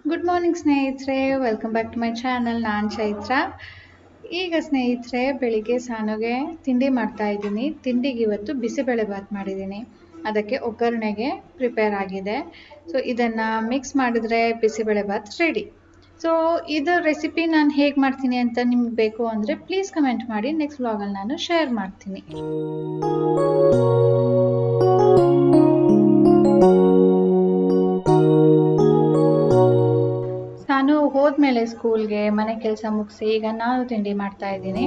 Good morning ಸ್ನೇಹಿತರೆ, welcome back to my channel. ನಾನು ಚೈತ್ರ. ಈಗ ಸ್ನೇಹಿತರೆ, ಬೆಳಿಗ್ಗೆ ಸಾನುಗೆ ತಿಂಡಿ ಮಾಡ್ತಾ ಇದ್ದೀನಿ. ತಿಂಡಿಗೆ ಇವತ್ತು ಬಿಸಿಬೇಳೆಬಾತ್ ಮಾಡಿದ್ದೀನಿ. ಅದಕ್ಕೆ ಒಗ್ಗರಣೆಗೆ ಪ್ರಿಪೇರ್ ಆಗಿದೆ. ಸೊ ಇದನ್ನು ಮಿಕ್ಸ್ ಮಾಡಿದ್ರೆ ಬಿಸಿಬೇಳೆಬಾತ್ ರೆಡಿ. ಸೊ ಇದರ ರೆಸಿಪಿ ನಾನು ಹೇಗೆ ಮಾಡ್ತೀನಿ ಅಂತ ನಿಮ್ಗೆ ಬೇಕು ಅಂದರೆ ಪ್ಲೀಸ್ ಕಮೆಂಟ್ ಮಾಡಿ. ನೆಕ್ಸ್ಟ್ ವ್ಲಾಗಲ್ಲಿ ನಾನು ಶೇರ್ ಮಾಡ್ತೀನಿ. ನಾನು ಹೋದ್ಮೇಲೆ ಸ್ಕೂಲ್ಗೆ ಮನೆ ಕೆಲಸ ಮುಗಿಸಿ ಈಗ ನಾನು ತಿಂಡಿ ಮಾಡ್ತಾ ಇದ್ದೀನಿ.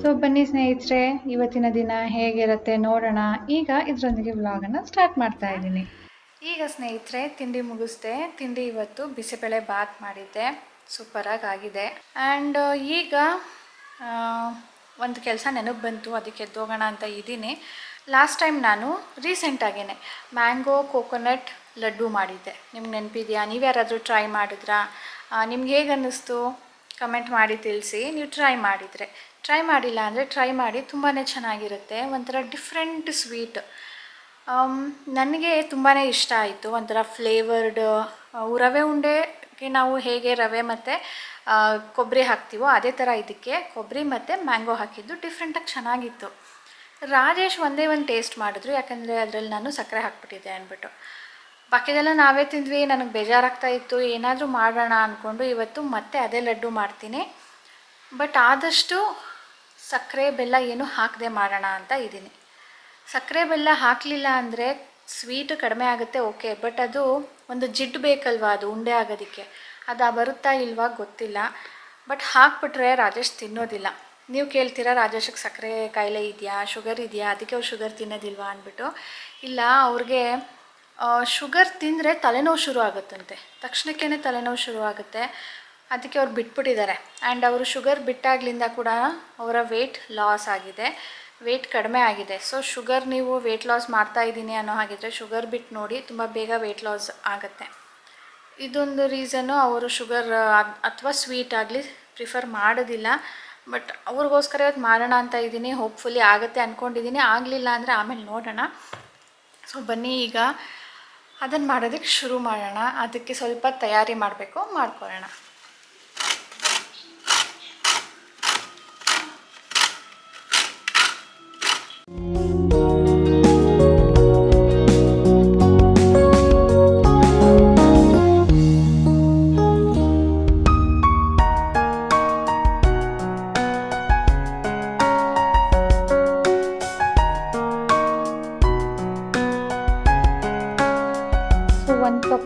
ಸೊ ಬನ್ನಿ ಸ್ನೇಹಿತರೆ, ಇವತ್ತಿನ ದಿನ ಹೇಗಿರುತ್ತೆ ನೋಡೋಣ. ಈಗ ಇದರೊಂದಿಗೆ ವ್ಲಾಗನ್ನು ಸ್ಟಾರ್ಟ್ ಮಾಡ್ತಾ ಇದ್ದೀನಿ. ಈಗ ಸ್ನೇಹಿತರೆ, ತಿಂಡಿ ಮುಗಿಸ್ದೆ. ತಿಂಡಿ ಇವತ್ತು ಬಿಸಿಬೇಳೆ ಬಾತ್ ಮಾಡಿದ್ದೆ. ಸೂಪರಾಗಿ ಆಗಿದೆ. ಆ್ಯಂಡ್ ಈಗ ಒಂದು ಕೆಲಸ ನೆನಪು ಬಂತು, ಅದಕ್ಕೆ ಎದ್ದೋಗೋಣ ಅಂತ ಇದ್ದೀನಿ. ಲಾಸ್ಟ್ ಟೈಮ್ ನಾನು ರೀಸೆಂಟಾಗೇ ಮ್ಯಾಂಗೋ ಕೋಕೋನಟ್ ಲಡ್ಡು ಮಾಡಿದ್ದೆ. ನಿಮ್ಗೆ ನೆನಪಿದೆಯಾ? ನೀವು ಯಾರಾದರೂ ಟ್ರೈ ಮಾಡಿದ್ರಾ? ನಿಮ್ಗೆ ಹೇಗೆ ಅನ್ನಿಸ್ತು ಕಮೆಂಟ್ ಮಾಡಿ ತಿಳಿಸಿ. ನೀವು ಟ್ರೈ ಮಾಡಿಲ್ಲ ಅಂದರೆ ಟ್ರೈ ಮಾಡಿ, ತುಂಬಾ ಚೆನ್ನಾಗಿರುತ್ತೆ. ಒಂಥರ ಡಿಫ್ರೆಂಟ್ ಸ್ವೀಟ್. ನನಗೆ ತುಂಬಾ ಇಷ್ಟ ಆಯಿತು. ಒಂಥರ ಫ್ಲೇವರ್ಡ್. ರವೆ ಉಂಡೆಗೆ ನಾವು ಹೇಗೆ ರವೆ ಮತ್ತು ಕೊಬ್ಬರಿ ಹಾಕ್ತೀವೋ ಅದೇ ಥರ ಇದಕ್ಕೆ ಕೊಬ್ಬರಿ ಮತ್ತು ಮ್ಯಾಂಗೋ ಹಾಕಿದ್ದು ಡಿಫ್ರೆಂಟಾಗಿ ಚೆನ್ನಾಗಿತ್ತು. ರಾಜೇಶ್ ಒಂದೇ ಒಂದು ಟೇಸ್ಟ್ ಮಾಡಿದ್ರು, ಯಾಕಂದರೆ ಅದರಲ್ಲಿ ನಾನು ಸಕ್ಕರೆ ಹಾಕ್ಬಿಟ್ಟಿದ್ದೆ ಅಂದ್ಬಿಟ್ಟು. ಬಾಕಿದೆಲ್ಲ ನಾವೇ ತಿಂದ್ವಿ. ನನಗೆ ಬೇಜಾರಾಗ್ತಾ ಇತ್ತು. ಏನಾದರೂ ಮಾಡೋಣ ಅಂದ್ಕೊಂಡು ಇವತ್ತು ಮತ್ತೆ ಅದೇ ಲಡ್ಡು ಮಾಡ್ತೀನಿ. ಬಟ್ ಆದಷ್ಟು ಸಕ್ಕರೆ ಬೆಲ್ಲ ಏನು ಹಾಕದೆ ಮಾಡೋಣ ಅಂತ ಇದ್ದೀನಿ. ಸಕ್ಕರೆ ಬೆಲ್ಲ ಹಾಕಲಿಲ್ಲ ಅಂದರೆ ಸ್ವೀಟ್ ಕಡಿಮೆ ಆಗುತ್ತೆ, ಓಕೆ. ಬಟ್ ಅದು ಒಂದು ಜಿಡ್ಡು ಬೇಕಲ್ವ ಅದು ಉಂಡೆ ಆಗೋದಕ್ಕೆ. ಅದು ಬರುತ್ತಾ ಇಲ್ವಾ ಗೊತ್ತಿಲ್ಲ. ಬಟ್ ಹಾಕ್ಬಿಟ್ರೆ ರಾಜೇಶ್ ತಿನ್ನೋದಿಲ್ಲ. ನೀವು ಕೇಳ್ತೀರಾ, ರಾಜೇಶಕ್ಕೆ ಸಕ್ಕರೆ ಕಾಯಿಲೆ ಇದೆಯಾ, ಶುಗರ್ ಇದೆಯಾ, ಅದಕ್ಕೆ ಅವ್ರು ಶುಗರ್ ತಿನ್ನೋದಿಲ್ವಾ ಅಂದ್ಬಿಟ್ಟು. ಇಲ್ಲ, ಅವ್ರಿಗೆ ಶುಗರ್ ತಿಂದರೆ ತಲೆನೋವು ಶುರು ಆಗುತ್ತಂತೆ. ತಕ್ಷಣಕ್ಕೇ ತಲೆನೋವು ಶುರು ಆಗುತ್ತೆ. ಅದಕ್ಕೆ ಅವ್ರು ಬಿಟ್ಬಿಟ್ಟಿದ್ದಾರೆ. ಆ್ಯಂಡ್ ಅವರು ಶುಗರ್ ಬಿಟ್ಟಾಗ್ಲಿಂದ ಕೂಡ ಅವರ ವೆಯ್ಟ್ ಲಾಸ್ ಆಗಿದೆ, ವೆಯ್ಟ್ ಕಡಿಮೆ ಆಗಿದೆ. ಸೊ ಶುಗರ್ ನೀವು ವೆಯ್ಟ್ ಲಾಸ್ ಮಾಡ್ತಾ ಇದ್ದೀನಿ ಅನ್ನೋ ಹಾಗಿದ್ರೆ ಶುಗರ್ ಬಿಟ್ಟು ನೋಡಿ, ತುಂಬ ಬೇಗ ವೆಯ್ಟ್ ಲಾಸ್ ಆಗುತ್ತೆ. ಇದೊಂದು ರೀಸನ್ನು. ಅವರು ಶುಗರ್ ಅಥವಾ ಸ್ವೀಟ್ ಆಗಲಿ ಪ್ರಿಫರ್ ಮಾಡೋದಿಲ್ಲ. ಬಟ್ ಅವ್ರಿಗೋಸ್ಕರ ಇವತ್ತು ಮಾಡೋಣ ಅಂತ ಇದ್ದೀನಿ. ಹೋಪ್ಫುಲಿ ಆಗುತ್ತೆ ಅಂದ್ಕೊಂಡಿದ್ದೀನಿ. ಆಗಲಿಲ್ಲ ಅಂದರೆ ಆಮೇಲೆ ನೋಡೋಣ. ಸೊ ಬನ್ನಿ ಈಗ ಅದನ್ನು ಮಾಡೋದಕ್ಕೆ ಶುರು ಮಾಡೋಣ. ಅದಕ್ಕೆ ಸ್ವಲ್ಪ ತಯಾರಿ ಮಾಡಬೇಕು, ಮಾಡ್ಕೊಳ್ಳೋಣ.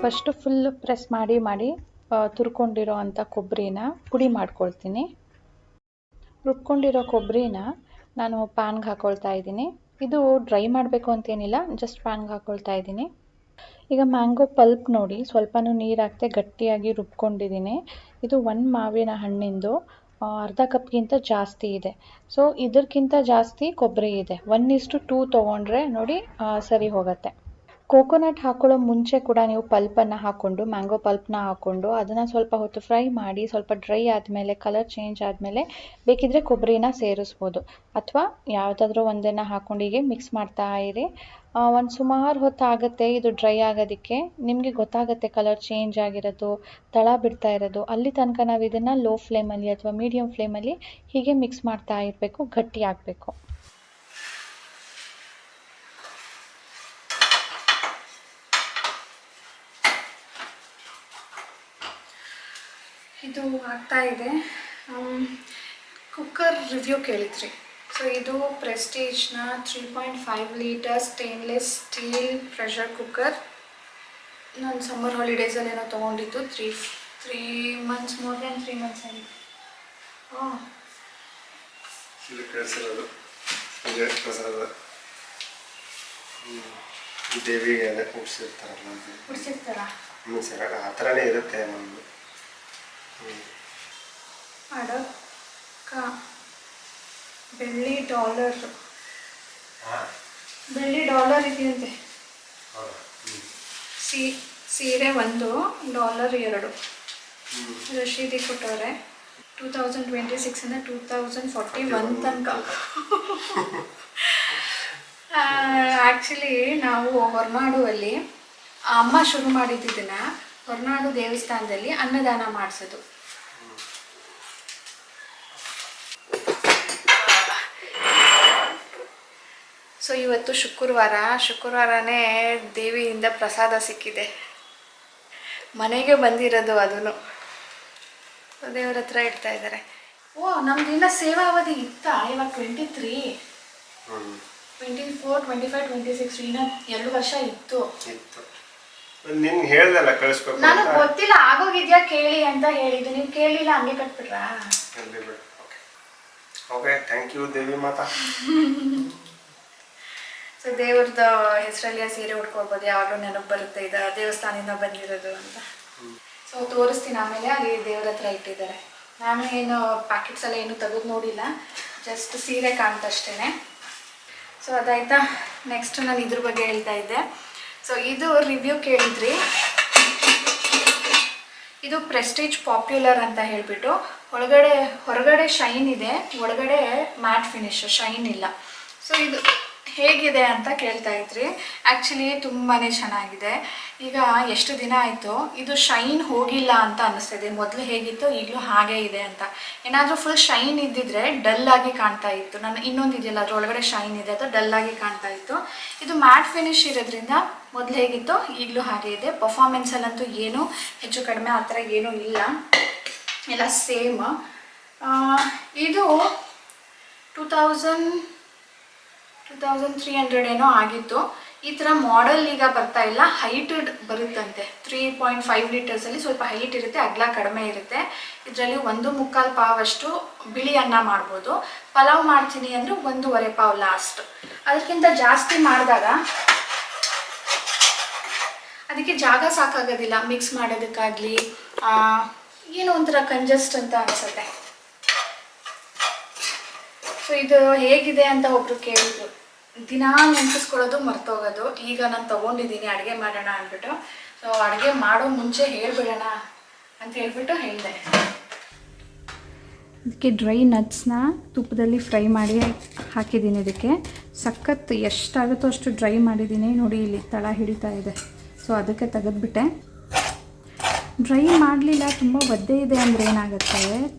ಫಸ್ಟು ಫುಲ್ ಪ್ರೆಸ್ ಮಾಡಿ ತುರ್ಕೊಂಡಿರೋ ಅಂಥ ಕೊಬ್ಬರಿನ ಪುಡಿ ಮಾಡ್ಕೊಳ್ತೀನಿ. ರುಬ್ಕೊಂಡಿರೋ ಕೊಬ್ಬರಿನ ನಾನು ಪ್ಯಾನ್ಗೆ ಹಾಕ್ಕೊಳ್ತಾ ಇದ್ದೀನಿ. ಇದು ಡ್ರೈ ಮಾಡಬೇಕು ಅಂತೇನಿಲ್ಲ, ಜಸ್ಟ್ ಪ್ಯಾನ್ಗೆ ಹಾಕ್ಕೊಳ್ತಾ ಇದ್ದೀನಿ. ಈಗ ಮ್ಯಾಂಗೋ ಪಲ್ಪ್ ನೋಡಿ, ಸ್ವಲ್ಪನೂ ನೀರು ಹಾಕದೆ ಗಟ್ಟಿಯಾಗಿ ರುಬ್ಕೊಂಡಿದ್ದೀನಿ. ಇದು ಒಂದು ಮಾವಿನ ಹಣ್ಣಿಂದು ಅರ್ಧ ಕಪ್ಗಿಂತ ಜಾಸ್ತಿ ಇದೆ. ಸೊ ಇದಕ್ಕಿಂತ ಜಾಸ್ತಿ ಕೊಬ್ಬರಿ ಇದೆ. 1:2 ತೊಗೊಂಡ್ರೆ ನೋಡಿ ಸರಿ ಹೋಗುತ್ತೆ. ಕೋಕೋನಟ್ ಹಾಕೊಳ್ಳೋ ಮುಂಚೆ ಕೂಡ ನೀವು ಪಲ್ಪನ್ನು ಹಾಕ್ಕೊಂಡು, ಮ್ಯಾಂಗೋ ಪಲ್ಪ್ನ ಹಾಕ್ಕೊಂಡು ಅದನ್ನು ಸ್ವಲ್ಪ ಹೊತ್ತು ಫ್ರೈ ಮಾಡಿ, ಸ್ವಲ್ಪ ಡ್ರೈ ಆದಮೇಲೆ, ಕಲರ್ ಚೇಂಜ್ ಆದಮೇಲೆ ಬೇಕಿದ್ದರೆ ಕೊಬ್ಬರಿನ ಸೇರಿಸ್ಬೋದು. ಅಥವಾ ಯಾವುದಾದ್ರೂ ಒಂದನ್ನು ಹಾಕ್ಕೊಂಡು ಹೀಗೆ ಮಿಕ್ಸ್ ಮಾಡ್ತಾ ಇರಿ. ಒಂದು ಸುಮಾರು ಹೊತ್ತು ಆಗುತ್ತೆ ಇದು ಡ್ರೈ ಆಗೋದಕ್ಕೆ. ನಿಮಗೆ ಗೊತ್ತಾಗುತ್ತೆ ಕಲರ್ ಚೇಂಜ್ ಆಗಿರೋದು, ತಳ ಬಿಡ್ತಾ ಇರೋದು. ಅಲ್ಲಿ ತನಕ ನಾವು ಇದನ್ನು ಲೋ ಫ್ಲೇಮಲ್ಲಿ ಅಥವಾ ಮೀಡಿಯಮ್ ಫ್ಲೇಮಲ್ಲಿ ಹೀಗೆ ಮಿಕ್ಸ್ ಮಾಡ್ತಾ ಇರಬೇಕು, ಗಟ್ಟಿ ಆಗಬೇಕು. ಇದು ಆಗ್ತಾ ಇದೆ. ಕುಕ್ಕರ್ ರಿವ್ಯೂ ಕೇಳಿದ್ರಿ. ಸೊ ಇದು ಪ್ರೆಸ್ಟೀಜ್ನ 3.5 litre stainless steel pressure cooker. ನಾನು ಸಮ್ಮರ್ ಹಾಲಿಡೇಸಲ್ಲಿ ಏನೋ ತೊಗೊಂಡಿದ್ದು. Three months, more than 3 months ಆಗಿದೆ. ದೇವಿಗೆ ಉಡ್ಸಿರ್ತಾರಲ್ಲ ಆ ಥರನೇ ಇರುತ್ತೆ. ಅಡಕ್ಕ ಬೆಳ್ಳಿ ಡಾಲರ್ ಇದೆಯಂತೆ. ಸೀರೆ $1, $2 ರಶೀದಿ ಕೊಟ್ಟವ್ರೆ. 2026ಇಂದ 2041 ತನಕ. ಆ್ಯಕ್ಚುಲಿ ನಾವು ಹೊರನಾಡುವಲ್ಲಿ ಅಮ್ಮ ಶುರು ಮಾಡಿದ್ದನ್ನ ಹೊರನಾಡು ದೇವಸ್ಥಾನದಲ್ಲಿ ಅನ್ನದಾನ ಮಾಡಿಸೋದು. ಸೊ ಇವತ್ತು ಶುಕ್ರವಾರನೇ ದೇವಿಯಿಂದ ಪ್ರಸಾದ ಸಿಕ್ಕಿದೆ. ಮನೆಗೆ ಬಂದಿರೋದು ಅದನ್ನು ದೇವ್ರ ಹತ್ರ ಇಡ್ತಾ ಇದ್ದಾರೆ. ಓ ನಮ್ದು ಇನ್ನ ಸೇವಾ ಅವಧಿ ಇತ್ತಾ? ಇವಾಗ 23, 24, 25, 26 ಇನ್ನ 2 ವರ್ಷ ಇತ್ತು. ನನಗೆ ಗೊತ್ತಿಲ್ಲ, ಆಗೋಗಿದ್ಯಾ ಕೇಳಿ ಅಂತ ಹೇಳಿದ್ದು. ನೀವು ಕೇಳಿಲ್ಲ, ಹಂಗೆ ಕಟ್ಬಿಟ್ರಾ? Okay, thank you Devi Mata. So ದೇವ್ರದ ಹೆಸರಲ್ಲಿ ಸೀರೆ ಉಟ್ಕೊಳ್ಬೋದು, ಯಾವಾಗಲೂ ನೆನಪು ಬರುತ್ತೆ ಇದು ದೇವಸ್ಥಾನದಿಂದ ಬಂದಿರೋದು ಅಂತ. ಸೊ ತೋರಿಸ್ತೀನಿ ಆಮೇಲೆ. ಅಲ್ಲಿ ದೇವ್ರ ಹತ್ರ ಇಟ್ಟಿದ್ದಾರೆ. ನಾನು ಏನು ಪ್ಯಾಕೆಟ್ಸ್ ಎಲ್ಲ ಏನು ತೆಗೆದು ನೋಡಿಲ್ಲ, ಜಸ್ಟ್ ಸೀರೆ ಕಾಣ್ತಷ್ಟೇ. ಸೊ ಅದಾಯ್ತಾ. ನೆಕ್ಸ್ಟ್ ನಾನು ಇದ್ರ ಬಗ್ಗೆ ಹೇಳ್ತಾ ಇದ್ದೆ. ಸೊ ಇದು ರಿವ್ಯೂ ಕೇಳಿದ್ರಿ. ಇದು ಪ್ರೆಸ್ಟೀಜ್ ಪಾಪ್ಯುಲರ್ ಅಂತ ಹೇಳಿಬಿಟ್ಟು ಹೊರಗಡೆ ಶೈನ್ ಇದೆ, ಒಳಗಡೆ ಮ್ಯಾಟ್ ಫಿನಿಶ್, ಶೈನ್ ಇಲ್ಲ. ಸೊ ಇದು ಹೇಗಿದೆ ಅಂತ ಕೇಳ್ತಾ ಇದ್ರಿ. ಆ್ಯಕ್ಚುಲಿ ತುಂಬಾ ಚೆನ್ನಾಗಿದೆ. ಈಗ ಎಷ್ಟು ದಿನ ಆಯಿತು, ಇದು ಶೈನ್ ಹೋಗಿಲ್ಲ ಅಂತ ಅನ್ನಿಸ್ತಿದೆ. ಮೊದಲು ಹೇಗಿತ್ತು ಈಗಲೂ ಹಾಗೇ ಇದೆ ಅಂತ. ಏನಾದರೂ ಫುಲ್ ಶೈನ್ ಇದ್ದಿದ್ರೆ ಡಲ್ ಆಗಿ ಕಾಣ್ತಾ ಇತ್ತು. ನಾನು ಇನ್ನೊಂದು ಇದೆಯಲ್ಲ ಅದರೊಳಗಡೆ ಶೈನ್ ಇದೆ, ಅದು ಡಲ್ ಆಗಿ ಕಾಣ್ತಾ ಇತ್ತು. ಇದು ಮ್ಯಾಟ್ ಫಿನಿಶ್ ಇರೋದ್ರಿಂದ ಮೊದಲು ಹೇಗಿತ್ತು ಈಗಲೂ ಹಾಗೆ ಇದೆ. ಪರ್ಫಾರ್ಮೆನ್ಸಲ್ಲಂತೂ ಏನೂ ಹೆಚ್ಚು ಕಡಿಮೆ ಆ ಥರ ಏನೂ ಇಲ್ಲ, ಎಲ್ಲ ಸೇಮ್. ಇದು 2300 ಏನೋ ಆಗಿತ್ತು. ಈ ಥರ ಮಾಡೆಲ್ ಈಗ ಬರ್ತಾ ಇಲ್ಲ, ಹೈಟೆಡ್ ಬರುತ್ತಂತೆ. 3.5 ಲೀಟರ್ಸಲ್ಲಿ ಸ್ವಲ್ಪ ಹೈಟ್ ಇರುತ್ತೆ, ಅಗಲ ಕಡಿಮೆ ಇರುತ್ತೆ. ಇದರಲ್ಲಿ 1.25 ಪಾವಷ್ಟು ಬಿಳಿ ಅನ್ನ ಮಾಡ್ಬೋದು. ಪಲಾವ್ ಮಾಡ್ತೀನಿ ಅಂದರೆ 1.25 ಪಾವ್ ಲಾಸ್ಟ್. ಅದಕ್ಕಿಂತ ಜಾಸ್ತಿ ಮಾಡಿದಾಗ ಅದಕ್ಕೆ ಜಾಗ ಸಾಕಾಗೋದಿಲ್ಲ ಮಿಕ್ಸ್ ಮಾಡೋದಕ್ಕಾಗಲಿ, ಏನೋ ಒಂಥರ ಕಂಜಸ್ಟ್ ಅಂತ ಅನಿಸುತ್ತೆ. ಸೊ ಇದು ಹೇಗಿದೆ ಅಂತ ಒಬ್ರು ಕೇಳಿದ್ರು. ದಿನ ನೆನಪಿಸ್ಕೊಳ್ಳೋದು ಮರ್ತೋಗೋದು. ಈಗ ನಾನು ತೊಗೊಂಡಿದ್ದೀನಿ ಅಡುಗೆ ಮಾಡೋಣ ಅಂದ್ಬಿಟ್ಟು. ಸೊ ಅಡುಗೆ ಮಾಡೋ ಮುಂಚೆ ಹೇಳ್ಬಿಡೋಣ ಅಂತ ಹೇಳ್ಬಿಟ್ಟು ಹೇಳಿದೆ. ಅದಕ್ಕೆ ಡ್ರೈ ನಟ್ಸ್ನ ತುಪ್ಪದಲ್ಲಿ ಫ್ರೈ ಮಾಡಿ ಹಾಕಿದ್ದೀನಿ. ಇದಕ್ಕೆ ಸಖತ್ ಎಷ್ಟಾಗುತ್ತೋ ಅಷ್ಟು ಡ್ರೈ ಮಾಡಿದ್ದೀನಿ. ನೋಡಿ ಇಲ್ಲಿ ತಳ ಹಿಡಿತಾ ಇದೆ. ಸೊ ಅದಕ್ಕೆ ತೆಗೆದ್ಬಿಟ್ಟೆ. ಡ್ರೈ ಮಾಡಲಿಲ್ಲ, ತುಂಬ ಒದ್ದೆ ಇದೆ ಅಂದರೆ ಏನಾಗುತ್ತೆ,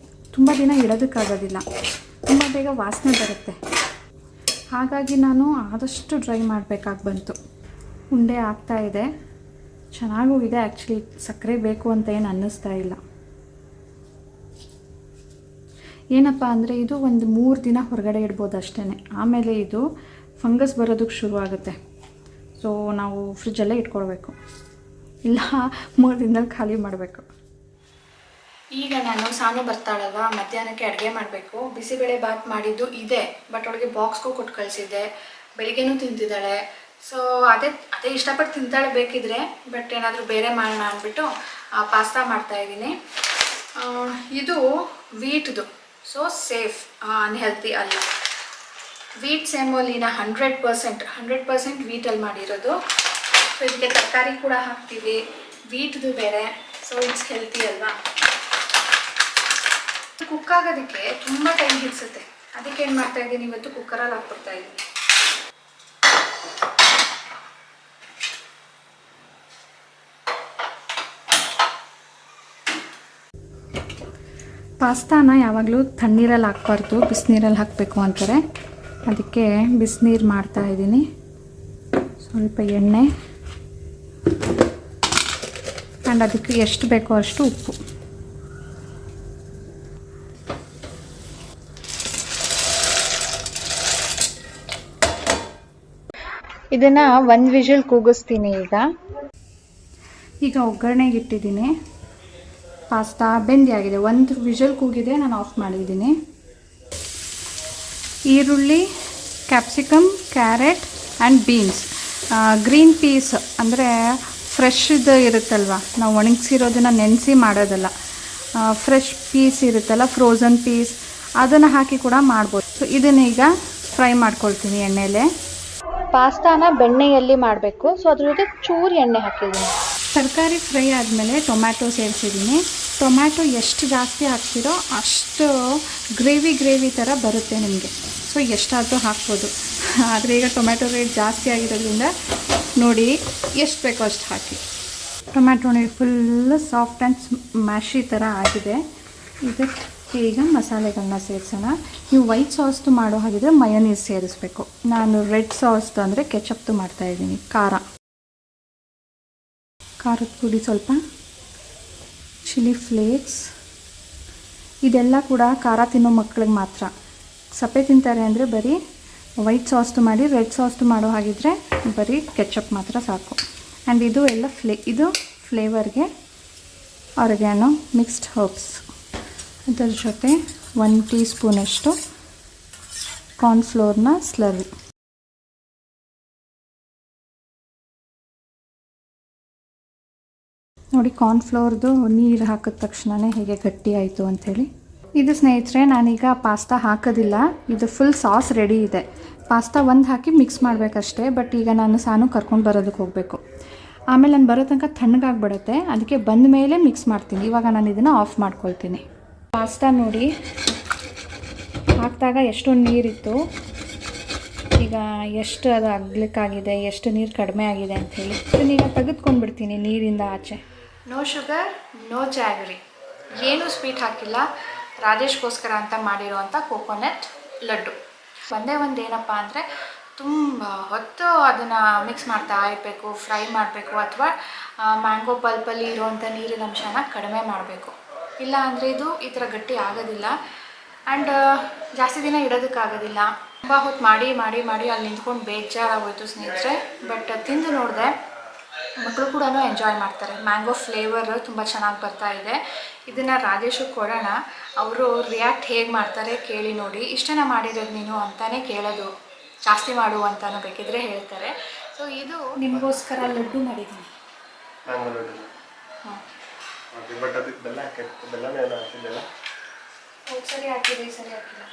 ತುಂಬ ದಿನ ಇಡೋದಕ್ಕಾಗೋದಿಲ್ಲ, ತುಂಬ ಬೇಗ ವಾಸನೆ ಬರುತ್ತೆ. ಹಾಗಾಗಿ ನಾನು ಆದಷ್ಟು ಡ್ರೈ ಮಾಡಬೇಕಾಗಿ ಬಂತು. ಉಂಡೆ ಆಗ್ತಾಯಿದೆ, ಚೆನ್ನಾಗೂ ಇದೆ. ಆ್ಯಕ್ಚುಲಿ ಸಕ್ಕರೆ ಬೇಕು ಅಂತ ಏನು ಅನ್ನಿಸ್ತಾ ಇಲ್ಲ. ಏನಪ್ಪ ಅಂದರೆ ಇದು ಒಂದು 3 ದಿನ ಹೊರಗಡೆ ಇಡ್ಬೋದು ಅಷ್ಟೇ. ಆಮೇಲೆ ಇದು ಫಂಗಸ್ ಬರೋದಕ್ಕೆ ಶುರು ಆಗುತ್ತೆ. ಸೊ ನಾವು ಫ್ರಿಜ್ಜಲ್ಲೇ ಇಟ್ಕೊಳ್ಬೇಕು, ಇಲ್ಲ 3 ದಿನದಲ್ಲಿ ಖಾಲಿ ಮಾಡಬೇಕು. ಈಗ ನಾನು ಸಾನು ಬರ್ತಾಳಲ್ವ, ಮಧ್ಯಾಹ್ನಕ್ಕೆ ಅಡುಗೆ ಮಾಡಬೇಕು. ಬಿಸಿಬೇಳೆ ಬಾತ್ ಮಾಡಿದ್ದು ಇದೆ, ಬಟ್ ಅವಳಿಗೆ ಬಾಕ್ಸ್ಗೂ ಕೊಟ್ಟು ಕಳಿಸಿದ್ದೆ. ಬೆಳಿಗ್ಗೆನೂ ತಿಂತಿದ್ದಾಳೆ. ಸೊ ಅದೇ ಇಷ್ಟಪಟ್ಟು ತಿಂತಾಳೆ ಬೇಕಿದ್ರೆ. ಬಟ್ ಏನಾದರೂ ಬೇರೆ ಮಾಡೋಣ ಅಂದ್ಬಿಟ್ಟು ಪಾಸ್ತಾ ಮಾಡ್ತಾಯಿದ್ದೀನಿ. ಇದು ವೀಟ್ದು, ಸೊ ಸೇಫ್, ಅನ್ಹೆಲ್ತಿ ಅಲ್ಲ. ವೀಟ್ ಸೆಮೋಲಿನ 100% ವೀಟಲ್ಲಿ ಮಾಡಿರೋದು. ಸೊ ಇದಕ್ಕೆ ತರಕಾರಿ ಕೂಡ ಹಾಕ್ತೀವಿ, ವೀಟ್ದು ಬೇರೆ. ಸೊ ಇಟ್ಸ್ ಹೆಲ್ತಿ ಅಲ್ವಾ. ಕುಕ್ ಆಗೋದಕ್ಕೆ ತುಂಬ ಟೈಮ್ ಹಿಡಿಸುತ್ತೆ. ಅದಕ್ಕೆ ಏನು ಮಾಡ್ತಾ ಇದ್ದೀನಿ, ಇವತ್ತು ಕುಕ್ಕರಲ್ಲಿ ಹಾಕ್ಬಿಡ್ತಾ ಇದ್ದೀನಿ. ಪಾಸ್ತಾನ ಯಾವಾಗಲೂ ತಣ್ಣೀರಲ್ಲಿ ಹಾಕ್ಬಾರ್ದು, ಬಿಸಿನೀರಲ್ಲಿ ಹಾಕಬೇಕು ಅಂತಾರೆ. ಅದಕ್ಕೆ ಬಿಸಿನೀರು ಮಾಡ್ತಾಯಿದ್ದೀನಿ. ಸ್ವಲ್ಪ ಎಣ್ಣೆ ಆ್ಯಂಡ್ ಅದಕ್ಕೆ ಎಷ್ಟು ಬೇಕೋ ಅಷ್ಟು ಉಪ್ಪು. ಇದನ್ನು 1 ವಿಷಲ್ ಕೂಗಿಸ್ತೀನಿ. ಈಗ ಒಗ್ಗರಣೆಗೆ ಇಟ್ಟಿದ್ದೀನಿ. ಪಾಸ್ತಾ ಬೆಂದಿ ಆಗಿದೆ, 1 ವಿಷಲ್ ಕೂಗಿದೆ, ನಾನು ಆಫ್ ಮಾಡಿದ್ದೀನಿ. ಈರುಳ್ಳಿ, capsicum, carrot and beans. Green piece ಅಂದರೆ ಫ್ರೆಶ್ದು ಇರುತ್ತಲ್ವ, ನಾವು ಒಣಗಿಸಿರೋದನ್ನು ನೆನೆಸಿ ಮಾಡೋದಲ್ಲ. ಫ್ರೆಶ್ ಪೀಸ್ ಇರುತ್ತಲ್ಲ, ಫ್ರೋಝನ್ ಪೀಸ್, ಅದನ್ನು ಹಾಕಿ ಕೂಡ ಮಾಡ್ಬೋದು. ಸೊ ಇದನ್ನೀಗ ಫ್ರೈ ಮಾಡ್ಕೊಳ್ತೀನಿ ಎಣ್ಣೆಲೆ. ಪಾಸ್ತಾನ ಬೆಣ್ಣೆಯಲ್ಲಿ ಮಾಡಬೇಕು. ಸೊ ಅದ್ರ ಜೊತೆ ಚೂರು ಎಣ್ಣೆ ಹಾಕಿದ್ದೀನಿ. ತರಕಾರಿ ಫ್ರೈ ಆದಮೇಲೆ ಟೊಮ್ಯಾಟೊ ಸೇರಿಸಿದ್ದೀನಿ. ಟೊಮ್ಯಾಟೊ ಎಷ್ಟು ಜಾಸ್ತಿ ಹಾಕ್ತಿರೋ ಅಷ್ಟು ಗ್ರೇವಿ ಥರ ಬರುತ್ತೆ ನಿಮಗೆ. ಸೊ ಎಷ್ಟಾದರೂ ಹಾಕ್ಬೋದು. ಆದರೆ ಈಗ ಟೊಮ್ಯಾಟೊ ರೇಟ್ ಜಾಸ್ತಿ ಆಗಿರೋದ್ರಿಂದ ನೋಡಿ ಎಷ್ಟು ಬೇಕೋ ಅಷ್ಟು ಹಾಕಿ. ಟೊಮ್ಯಾಟೊ ನೋಡಿ ಫುಲ್ ಸಾಫ್ಟ್ ಆ್ಯಂಡ್ ಮ್ಯಾಶಿ ಥರ ಆಗಿದೆ. ಇದಕ್ಕೆ ಈಗ ಮಸಾಲೆಗಳನ್ನ ಸೇರಿಸೋಣ. ನೀವು ವೈಟ್ ಸಾಸ್ದು ಮಾಡೋ ಹಾಗಿದ್ರೆ ಮಯೋನೀಸ್ ಸೇರಿಸ್ಬೇಕು. ನಾನು ರೆಡ್ ಸಾಸ್ದು ಅಂದರೆ ಕೆಚಪ್ದು ಮಾಡ್ತಾಯಿದ್ದೀನಿ. ಖಾರದ ಪುಡಿ ಸ್ವಲ್ಪ, ಚಿಲ್ಲಿ ಫ್ಲೇಕ್ಸ್. ಇದೆಲ್ಲ ಕೂಡ ಖಾರ ತಿನ್ನೋ ಮಕ್ಕಳಿಗೆ ಮಾತ್ರ. ಸಪ್ಪೆ ತಿಂತಾರೆ ಅಂದರೆ ಬರೀ ವೈಟ್ ಸಾಸ್ದು ಮಾಡಿ, ರೆಡ್ ಸಾಸ್ದು ಮಾಡೋ ಹಾಗಿದ್ರೆ ಬರೀ ಕೆಚಪ್ ಮಾತ್ರ ಸಾಕು. ಆ್ಯಂಡ್ ಇದು ಎಲ್ಲ ಇದು ಫ್ಲೇವರ್ಗೆ ಆರ್ಗ್ಯಾನೋ ಮಿಕ್ಸ್ಡ್ ಹರ್ಬ್ಸ್. ಅದರ ಜೊತೆ 1 ಟೀ ಸ್ಪೂನಷ್ಟು ಕಾರ್ನ್ಫ್ಲೋರ್ನ ಸ್ಲರ್ರಿ. ನೋಡಿ ಕಾರ್ನ್ಫ್ಲೋರ್ದು ನೀರು ಹಾಕಿದ ತಕ್ಷಣವೇ ಹೇಗೆ ಗಟ್ಟಿ ಆಯಿತು ಅಂಥೇಳಿ. ಇದು ಸ್ನೇಹಿತರೆ ನಾನೀಗ ಪಾಸ್ತಾ ಹಾಕೋದಿಲ್ಲ. ಇದು ಫುಲ್ ಸಾಸ್ ರೆಡಿ ಇದೆ. ಪಾಸ್ತಾ ಒಂದು ಹಾಕಿ ಮಿಕ್ಸ್ ಮಾಡಬೇಕಷ್ಟೇ. ಬಟ್ ಈಗ ನಾನು ಸಾನು ಕರ್ಕೊಂಡು ಬರೋದಕ್ಕೆ ಹೋಗಬೇಕು. ಆಮೇಲೆ ನಾನು ಬರೋ ತನಕ ತಣ್ಣಗಾಗ್ಬಿಡುತ್ತೆ. ಅದಕ್ಕೆ ಬಂದ ಮೇಲೆ ಮಿಕ್ಸ್ ಮಾಡ್ತೀನಿ. ಇವಾಗ ನಾನು ಇದನ್ನು ಆಫ್ ಮಾಡ್ಕೊಳ್ತೀನಿ. ಪಾಸ್ತಾ ನೋಡಿ ಹಾಕಿದಾಗ ಎಷ್ಟೊಂದು ನೀರಿತ್ತು, ಈಗ ಎಷ್ಟು ಅದು ಅಗ್ಲಿಕ್ಕಾಗಿದೆ, ಎಷ್ಟು ನೀರು ಕಡಿಮೆ ಆಗಿದೆ ಅಂಥೇಳಿ. ಇದನ್ನೀಗ ತೆಗೆದುಕೊಂಡ್ಬಿಡ್ತೀನಿ ನೀರಿಂದ ಆಚೆ. ನೋ ಶುಗರ್, ನೋ ಜಾಗರಿ, ಏನೂ ಸ್ವೀಟ್ ಹಾಕಿಲ್ಲ. ರಾಜೇಶ್ಗೋಸ್ಕರ ಅಂತ ಮಾಡಿರೋವಂಥ ಕೋಕೋನಟ್ ಲಡ್ಡು. ಒಂದೇ ಏನಪ್ಪ ಅಂದರೆ ತುಂಬ ಹೊತ್ತು ಅದನ್ನು ಮಿಕ್ಸ್ ಮಾಡ್ತಾ ಇರಬೇಕು, ಫ್ರೈ ಮಾಡಬೇಕು, ಅಥವಾ ಮ್ಯಾಂಗೋ ಪಲ್ಪಲ್ಲಿ ಇರುವಂಥ ನೀರಿನ ಅಂಶನ ಕಡಿಮೆ ಮಾಡಬೇಕು. ಇಲ್ಲ ಅಂದರೆ ಇದು ಈ ಥರ ಗಟ್ಟಿ ಆಗೋದಿಲ್ಲ. ಆ್ಯಂಡ್ ಜಾಸ್ತಿ ದಿನ ಇಡೋದಕ್ಕಾಗೋದಿಲ್ಲ. ತುಂಬ ಹೊತ್ತು ಮಾಡಿ ಅಲ್ಲಿ ನಿಂತ್ಕೊಂಡು ಬೇಜಾರಾಗೋಯ್ತು ಸ್ನೇಹಿತರೆ. ಬಟ್ ತಿಂದು ನೋಡಿದೆ, ಮಕ್ಕಳು ಕೂಡ ಎಂಜಾಯ್ ಮಾಡ್ತಾರೆ. ಮ್ಯಾಂಗೋ ಫ್ಲೇವರ್ ತುಂಬ ಚೆನ್ನಾಗಿ ಬರ್ತಾ ಇದೆ. ಇದನ್ನು ರಾಜೇಶಿಗೆ ಕೊಡೋಣ, ಅವರು ರಿಯಾಕ್ಟ್ ಹೇಗೆ ಮಾಡ್ತಾರೆ ಕೇಳಿ ನೋಡಿ. ಇಷ್ಟನ ಮಾಡಿರೋದು ನೀನು ಅಂತಾನೆ ಕೇಳೋದು, ಜಾಸ್ತಿ ಮಾಡು ಅಂತಾನು ಬೇಕಿದ್ರೆ ಹೇಳ್ತಾರೆ. ಸೊ ಇದು ನಿಮಗೋಸ್ಕರ ಲಡ್ಡು ಮಾಡಿದ್ದೀನಿ. ಸರಿ ಹಾಕಿದೆ, ಸರಿ ಹಾಕಿಲ್ಲ.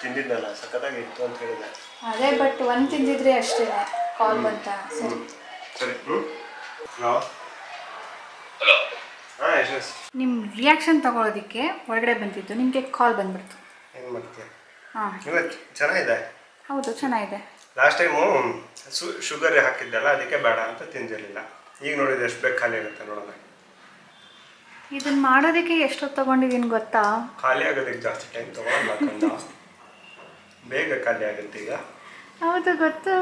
ತಿಂದಿದ್ದಲ್ಲ ಸಖತ್ತಾಗಿತ್ತು ಅಂತ ಹೇಳಿದೆ. ಅದೇ ಬಟ್ ಒಂದು ತಿಂದಿದ್ರೆ ಅಷ್ಟೇ ಕಾಲ್ ಬಂತ. ಸರಿ ಸರಿ. ನಿಮ್ಮ ರಿಯಾಕ್ಷನ್ ತಗೊಳ್ಳೋದಕ್ಕೆ ಹೊರಗಡೆ ಬಂದಿದ್ದು, ನಿಮಗೆ ಕಾಲ್ ಬಂದ್ಬಿಡ್ತು. ಏನು ಮಾಡ್ತೀಯ? ಹಾಂ ಚೆನ್ನಾಗಿದೆ. ಹೌದು ಚೆನ್ನಾಗಿದೆ. ಲಾಸ್ಟ್ ಟೈಮು ಶುಗರ್ ಹಾಕಿದ್ದಲ್ಲ, ಅದಕ್ಕೆ ಬೇಡ ಅಂತ ತಿಂದಿರಲಿಲ್ಲ. ಈಗ ನೋಡಿದ್ರೆ ಎಷ್ಟು ಬೇಕು ಖಾಲಿ ಆಗುತ್ತೆ ನೋಡೋಣ. ಇದನ್ನು ಮಾಡೋದಕ್ಕೆ ಎಷ್ಟೊತ್ತು ತೊಗೊಂಡಿದ್ದೀನಿ ಗೊತ್ತಾ? ಖಾಲಿ ಆಗೋದಕ್ಕೆ ಜಾಸ್ತಿ ಟೈಮ್ ತೊಗೊಳಲ್ಲ, ಬೇಗ ಖಾಲಿ ಆಗುತ್ತೆ ಈಗ. ಹೌದು ಗೊತ್ತು.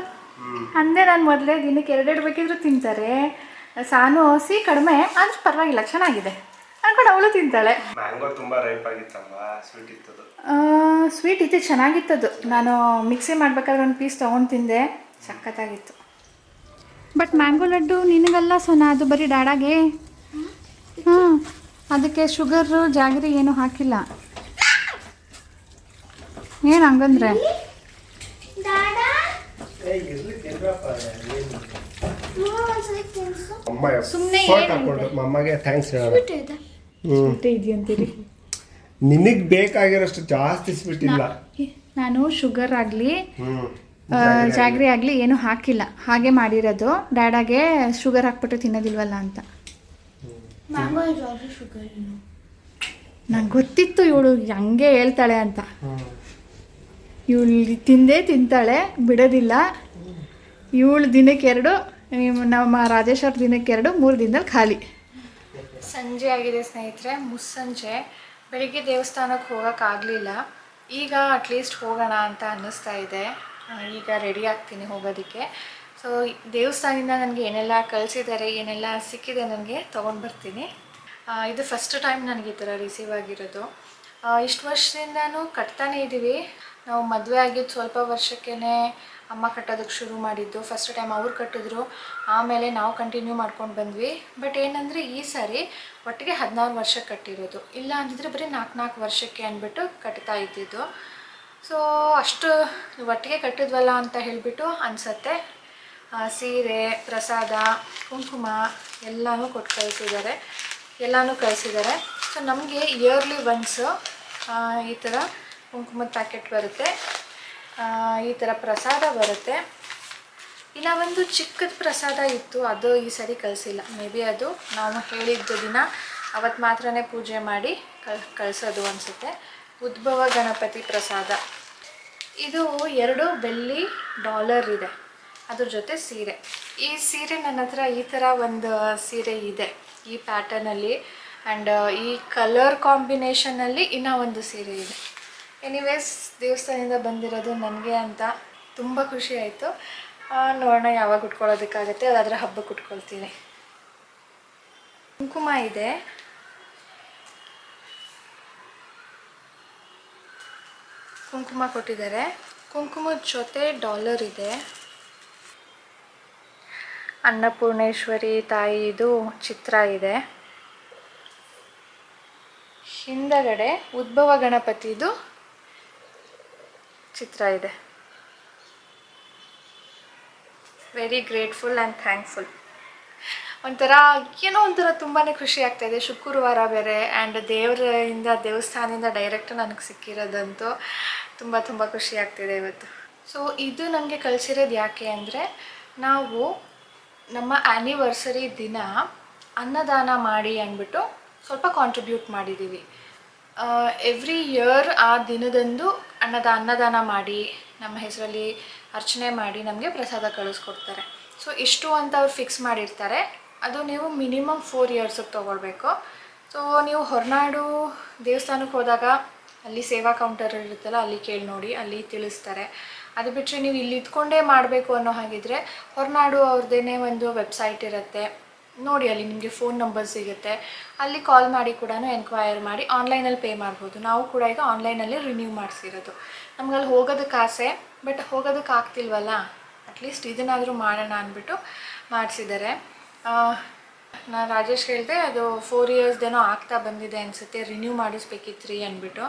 ಅಂದೇ ನಾನು ಮೊದಲೇ ದಿನಕ್ಕೆ 2 ಬೇಕಿದ್ರು ತಿಂತಾರೆ. ಸಾನು ಕಡಿಮೆ ಆದ್ರೆ ಪರವಾಗಿಲ್ಲ, ಚೆನ್ನಾಗಿದೆ ಅನ್ಕೊಂಡು ಅವಳು ತಿಂತಾಳೆ. ಮ್ಯಾಂಗೋ ತುಂಬ ರೈಪ್ ಆಗಿತ್ತಲ್ಲ, ಸ್ವೀಟ್ ಇತ್ತದು. ಸ್ವೀಟ್ ಇತ್ತು, ಚೆನ್ನಾಗಿತ್ತದು. ನಾನು ಮಿಕ್ಸಿ ಮಾಡ್ಬೇಕಾದ್ರೆ ಒಂದು ಪೀಸ್ ತೊಗೊಂಡು ತಿಂದೆ, ಸಖತ್ತಾಗಿತ್ತು. ಬಟ್ ಮ್ಯಾಂಗೋ ಲಡ್ಡು ನಿನಗಲ್ಲ ಸೋನಾ, ಅದು ಬರೀ ಡಾಡಾಗೆ. ಅದಕ್ಕೆ ಶುಗರು ಜಾಗರಿ ಏನೂ ಹಾಕಿಲ್ಲ. ಏನು ಹಂಗಂದ್ರೆ ಅಮ್ಮಗೆ ಥ್ಯಾಂಕ್ಸ್ ಹೇಳೋಣ. ಇದೆಯಂತೀರಿ, ನಿನಗೆ ಬೇಕಾಗಿರೋಷ್ಟು ಜಾಸ್ತಿ ಸ್ವೀಟ್ ಇಲ್ಲ. ನಾನು ಶುಗರ್ ಆಗಲಿ ಜಾಗರಿ ಆಗಲಿ ಏನೂ ಹಾಕಿಲ್ಲ, ಹಾಗೆ ಮಾಡಿರೋದು. ಡ್ಯಾಡಾಗೆ ಶುಗರ್ ಹಾಕ್ಬಿಟ್ಟು ತಿನ್ನೋದಿಲ್ವಲ್ಲ ಅಂತ. ನಂಗೆ ಗೊತ್ತಿತ್ತು ಇವಳು ಹಂಗೆ ಹೇಳ್ತಾಳೆ ಅಂತ. ಇವಳು ತಿಂತಾಳೆ, ಬಿಡೋದಿಲ್ಲ. ಇವಳು ದಿನಕ್ಕೆ 2, ನಮ್ಮ ರಾಜೇಶ್ ಅವ್ರ ದಿನಕ್ಕೆ 2, 3 ದಿನದಲ್ಲಿ ಖಾಲಿ. ಸಂಜೆ ಆಗಿದೆ ಸ್ನೇಹಿತರೆ, ಮುಸ್ಸಂಜೆ. ಬೆಳಿಗ್ಗೆ ದೇವಸ್ಥಾನಕ್ಕೆ ಹೋಗೋಕ್ಕಾಗಲಿಲ್ಲ. ಈಗ ಅಟ್ಲೀಸ್ಟ್ ಹೋಗೋಣ ಅಂತ ಅನ್ನಿಸ್ತಾ ಇದೆ. ಈಗ ರೆಡಿ ಆಗ್ತೀನಿ ಹೋಗೋದಕ್ಕೆ. ಸೊ ದೇವಸ್ಥಾನದಿಂದ ನನಗೆ ಏನೆಲ್ಲ ಕಳಿಸಿದ್ದಾರೆ, ಏನೆಲ್ಲ ಸಿಕ್ಕಿದೆ ನನಗೆ ತೊಗೊಂಡು ಬರ್ತೀನಿ. ಇದು ಫಸ್ಟ್ ಟೈಮ್ ನನಗೆ ಈ ಥರ ರಿಸೀವ್ ಆಗಿರೋದು. ಇಷ್ಟು ವರ್ಷದಿಂದನೂ ಕಟ್ತಾನೇ ಇದ್ದೀವಿ. ನಾವು ಮದುವೆ ಆಗಿದ್ದು ಸ್ವಲ್ಪ ವರ್ಷಕ್ಕೇ ಅಮ್ಮ ಕಟ್ಟೋದಕ್ಕೆ ಶುರು ಮಾಡಿದ್ದು. ಫಸ್ಟ್ ಟೈಮ್ ಅವ್ರು ಕಟ್ಟಿದ್ರು, ಆಮೇಲೆ ನಾವು ಕಂಟಿನ್ಯೂ ಮಾಡ್ಕೊಂಡು ಬಂದ್ವಿ. ಬಟ್ ಏನಂದರೆ ಈ ಸಾರಿ ಒಟ್ಟಿಗೆ 14 ವರ್ಷಕ್ಕೆ ಕಟ್ಟಿರೋದು. ಇಲ್ಲ ಅಂದಿದ್ರೆ ಬರೀ 4 ವರ್ಷಕ್ಕೆ ಅಂದ್ಬಿಟ್ಟು ಕಟ್ತಾ ಇದ್ದಿದ್ದು. ಸೊ ಅಷ್ಟು ಒಟ್ಟಿಗೆ ಕಟ್ಟಿದ್ವಲ್ಲ ಅಂತ ಹೇಳಿಬಿಟ್ಟು ಅನಿಸತ್ತೆ. ಸೀರೆ, ಪ್ರಸಾದ, ಕುಂಕುಮ ಎಲ್ಲನೂ ಕೊಟ್ಟು ಕಳಿಸಿದ್ದಾರೆ. ಸೊ ನಮಗೆ ಇಯರ್ಲಿ ಒನ್ಸ್ ಈ ಥರ ಕುಂಕುಮದ ಪ್ಯಾಕೆಟ್ ಬರುತ್ತೆ, ಈ ಥರ ಪ್ರಸಾದ ಬರುತ್ತೆ. ಇಲ್ಲ ಒಂದು ಚಿಕ್ಕದ ಪ್ರಸಾದ ಇತ್ತು, ಅದು ಈ ಸರಿ ಕಳಿಸಿಲ್ಲ. ಮೇ ಬಿ ಅದು ನಾವು ಹೇಳಿದ್ದ ದಿನ ಅವತ್ತು ಮಾತ್ರನೇ ಪೂಜೆ ಮಾಡಿ ಕಳಿಸೋದು ಅನಿಸುತ್ತೆ. ಉದ್ಭವ ಗಣಪತಿ ಪ್ರಸಾದ. ಇದು 2 ಬೆಳ್ಳಿ ಡಾಲರ್ ಇದೆ, ಅದ್ರ ಜೊತೆ ಸೀರೆ. ಈ ಸೀರೆ ನನ್ನ ಹತ್ರ ಈ ಥರ ಒಂದು ಸೀರೆ ಇದೆ ಈ ಪ್ಯಾಟರ್ನಲ್ಲಿ, ಆ್ಯಂಡ್ ಈ ಕಲರ್ ಕಾಂಬಿನೇಷನಲ್ಲಿ ಇನ್ನೂ ಒಂದು ಸೀರೆ ಇದೆ. ಎನಿವೇಸ್ ದೇವಸ್ಥಾನದಿಂದ ಬಂದಿರೋದು ನನಗೆ ಅಂತ ತುಂಬ ಖುಷಿ ಆಯಿತು. ನೋಡೋಣ ಯಾವಾಗ ಉಟ್ಕೊಳ್ಳೋದಕ್ಕಾಗತ್ತೆ, ಅದಾದರೆ ಹಬ್ಬಕ್ಕೆ ಉಟ್ಕೊಳ್ತೀನಿ. ಕುಂಕುಮ ಇದೆ, ಕುಂಕುಮ ಕೊಟ್ಟಿದ್ದಾರೆ. ಕುಂಕುಮದ ಜೊತೆ ಡಾಲರ್ ಇದೆ. ಅನ್ನಪೂರ್ಣೇಶ್ವರಿ ತಾಯಿದು ಚಿತ್ರ ಇದೆ. ಹಿಂದಗಡೆ ಉದ್ಭವ ಗಣಪತಿದು ಚಿತ್ರ ಇದೆ. Very grateful and thankful. ಒಂಥರ ತುಂಬಾ ಖುಷಿ ಆಗ್ತಾಯಿದೆ. ಶುಕ್ರವಾರ ಬೇರೆ, ಆ್ಯಂಡ್ ದೇವಸ್ಥಾನದಿಂದ ಡೈರೆಕ್ಟ್ ನನಗೆ ಸಿಕ್ಕಿರೋದಂತೂ ತುಂಬ ಖುಷಿ ಆಗ್ತಿದೆ ಇವತ್ತು. ಸೊ ಇದು ನನಗೆ ಕಳಿಸಿರೋದು ಯಾಕೆ ಅಂದರೆ, ನಾವು ನಮ್ಮ ಆ್ಯನಿವರ್ಸರಿ ದಿನ ಅನ್ನದಾನ ಮಾಡಿ ಅಂದ್ಬಿಟ್ಟು ಸ್ವಲ್ಪ ಕಾಂಟ್ರಿಬ್ಯೂಟ್ ಮಾಡಿದ್ದೀವಿ. ಎವ್ರಿ ಇಯರ್ ಆ ದಿನದಂದು ಅನ್ನದಾನ ಮಾಡಿ ನಮ್ಮ ಹೆಸರಲ್ಲಿ ಅರ್ಚನೆ ಮಾಡಿ ನಮಗೆ ಪ್ರಸಾದ ಕಳಿಸ್ಕೊಡ್ತಾರೆ. ಸೊ ಇಷ್ಟು ಅಂತ ಅವ್ರು ಫಿಕ್ಸ್ ಮಾಡಿರ್ತಾರೆ. ಅದು ನೀವು ಮಿನಿಮಮ್ 4 ಇಯರ್ಸಿಗೆ ತೊಗೊಳ್ಬೇಕು. ಸೊ ನೀವು ಹೊರನಾಡು ದೇವಸ್ಥಾನಕ್ಕೆ ಹೋದಾಗ ಅಲ್ಲಿ ಸೇವಾ ಕೌಂಟರ್ ಇರುತ್ತಲ್ಲ, ಅಲ್ಲಿ ಕೇಳಿ ನೋಡಿ, ಅಲ್ಲಿ ತಿಳಿಸ್ತಾರೆ. ಅದು ಬಿಟ್ಟರೆ ನೀವು ಇಲ್ಲಿ ಇದ್ಕೊಂಡೇ ಮಾಡಬೇಕು ಅನ್ನೋ ಹಾಗಿದ್ರೆ ಹೊರನಾಡು ಅವ್ರದ್ದೇ ಒಂದು ವೆಬ್ಸೈಟ್ ಇರುತ್ತೆ ನೋಡಿ, ಅಲ್ಲಿ ನಿಮಗೆ ಫೋನ್ ನಂಬರ್ ಸಿಗುತ್ತೆ. ಅಲ್ಲಿ ಕಾಲ್ ಮಾಡಿ ಕೂಡ ಎನ್ಕ್ವೈರ್ ಮಾಡಿ ಆನ್ಲೈನಲ್ಲಿ ಪೇ ಮಾಡ್ಬೋದು. ನಾವು ಕೂಡ ಈಗ ಆನ್ಲೈನಲ್ಲಿ ರಿನ್ಯೂ ಮಾಡಿಸಿರೋದು. ನಮಗಲ್ಲಿ ಹೋಗೋದಕ್ಕೆ ಆಸೆ, ಬಟ್ ಹೋಗೋದಕ್ಕೆ ಆಗ್ತಿಲ್ವಲ್ಲ, ಅಟ್ಲೀಸ್ಟ್ ಇದನ್ನಾದರೂ ಮಾಡೋಣ ಅಂದ್ಬಿಟ್ಟು ಮಾಡಿಸಿದ್ದಾರೆ. ನಾನು ರಾಜೇಶ್ ಹೇಳಿದೆ, ಅದು 4 ಇಯರ್ಸ್ದೇನೋ ಆಗ್ತಾ ಬಂದಿದೆ ಅನಿಸುತ್ತೆ, ರಿನ್ಯೂ ಮಾಡಿಸ್ಬೇಕಿತ್ತು ಅಂದ್ಬಿಟ್ಟು.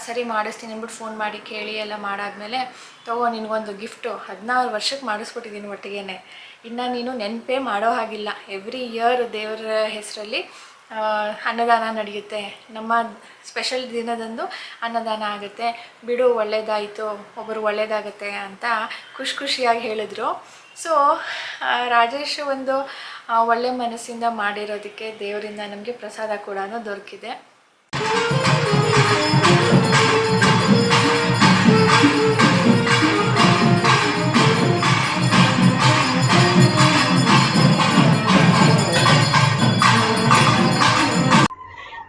ಸರಿ ಮಾಡಿಸ್ತೀನಿ ಅಂದ್ಬಿಟ್ಟು ಫೋನ್ ಮಾಡಿ ಕೇಳಿ ಎಲ್ಲ ಮಾಡಾದ್ಮೇಲೆ, ತಗೋ ನಿನಗೊಂದು ಗಿಫ್ಟು, 16 ವರ್ಷಕ್ಕೆ ಮಾಡಿಸ್ಕೊಟ್ಟಿದ್ದೀನಿ ಒಟ್ಟಿಗೆ. ಇನ್ನು ನೀನು ನೆನಪೇ ಮಾಡೋ ಹಾಗಿಲ್ಲ, ಎವ್ರಿ ಇಯರ್ ದೇವರ ಹೆಸರಲ್ಲಿ ಅನ್ನದಾನ ನಡೆಯುತ್ತೆ, ನಮ್ಮ ಸ್ಪೆಷಲ್ ದಿನದಂದು ಅನ್ನದಾನ ಆಗುತ್ತೆ, ಬಿಡು ಒಳ್ಳೆಯದಾಯಿತು, ಒಬ್ಬರು ಒಳ್ಳೆಯದಾಗುತ್ತೆ ಅಂತ ಖುಷಿಯಾಗಿ ಹೇಳಿದ್ರು. ಸೊ ರಾಜೇಶ್ ಒಂದು ಒಳ್ಳೆ ಮನಸ್ಸಿಂದ ಮಾಡಿರೋದಕ್ಕೆ ದೇವರಿಂದ ನಮಗೆ ಪ್ರಸಾದ ಕೂಡ ದೊರಕಿದೆ.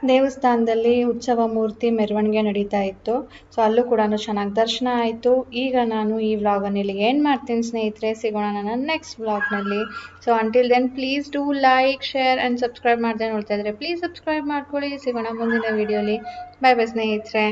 ದೇವಸ್ಥಾನದಲ್ಲಿ ಉತ್ಸವ ಮೂರ್ತಿ ಮೆರವಣಿಗೆ ನಡೀತಾ ಇತ್ತು. ಸೊ ಅಲ್ಲೂ ಕೂಡ ಚೆನ್ನಾಗಿ ದರ್ಶನ ಆಯಿತು. ಈಗ ನಾನು ಈ ವ್ಲಾಗನ್ನು ಇಲ್ಲಿಗೆ ಏನು ಮಾಡ್ತೀನಿ ಸ್ನೇಹಿತರೆ, ಸಿಗೋಣ ನನ್ನ ನೆಕ್ಸ್ಟ್ ವ್ಲಾಗ್ನಲ್ಲಿ. So until then please do like, share and subscribe ಮಾಡದೆ ನೋಡ್ತಾ ಇದ್ದರೆ ಪ್ಲೀಸ್ ಸಬ್ಸ್ಕ್ರೈಬ್ ಮಾಡ್ಕೊಳ್ಳಿ. ಸಿಗೋಣ ಮುಂದಿನ ವೀಡಿಯೋಲಿ. ಬೈ ಬೈ ಸ್ನೇಹಿತರೆ.